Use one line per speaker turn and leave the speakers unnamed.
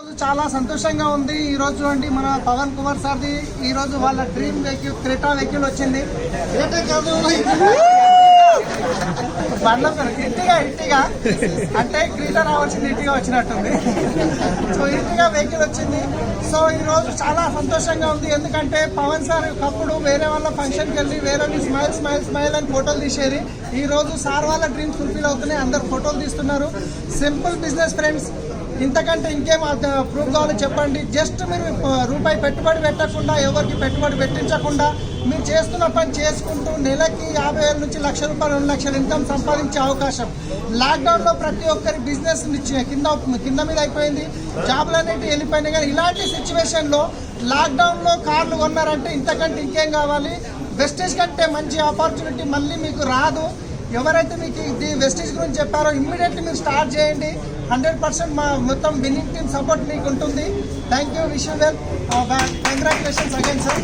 చాలా సంతోషంగా ఉంది ఈ రోజు అండి మన పవన్ కుమార్ సార్ది ఈ రోజు వాళ్ళ డ్రీమ్ వెహికల్ క్రెటా వెహికల్ వచ్చింది. ఇట్టిగా అంటే క్రీటా రావాల్సింది ఇట్టిగా వచ్చినట్టుంది. సో ఇట్టిగా వెహికల్ వచ్చింది. సో ఈ రోజు చాలా సంతోషంగా ఉంది. ఎందుకంటే పవన్ సార్ ఒకప్పుడు వేరే వాళ్ళ ఫంక్షన్కి వెళ్ళి వేరే స్మైల్ స్మైల్ స్మైల్ అని ఫోటోలు తీసేది. ఈ రోజు సార్ వాళ్ళ డ్రీమ్స్ ఫుల్ఫిల్ అవుతున్నాయి. అందరు ఫోటోలు తీస్తున్నారు. సింపుల్ బిజినెస్ ఫ్రెండ్స్, ఇంతకంటే ఇంకేం ప్రూఫ్ కావాలో చెప్పండి. జస్ట్ మీరు రూపాయి పెట్టుబడి పెట్టకుండా, ఎవరికి పెట్టుబడి పెట్టించకుండా మీరు చేస్తున్న పని చేసుకుంటూ నెలకి 50,000 నుంచి ₹1,00,000 2 లక్షల ఇన్కమ్ సంపాదించే అవకాశం. లాక్డౌన్లో ప్రతి ఒక్కరి బిజినెస్ కింద మీద అయిపోయింది, జాబ్లు అనేవి వెళ్ళిపోయినాయి. కానీ ఇలాంటి సిచ్యువేషన్లో లాక్డౌన్లో కార్లు కొన్నారంటే ఇంతకంటే ఇంకేం కావాలి? వెస్టేజ్ కంటే మంచి ఆపర్చునిటీ మళ్ళీ మీకు రాదు. ఎవరైతే మీకు ఇది వెస్టేజ్ గురించి చెప్పారో ఇమ్మీడియట్లీ మీరు స్టార్ట్ చేయండి. 100% మా మొత్తం విన్నింగ్ టీమ్ సపోర్ట్ మీకు ఉంటుంది. Thank you, wish you well, congratulations again sir.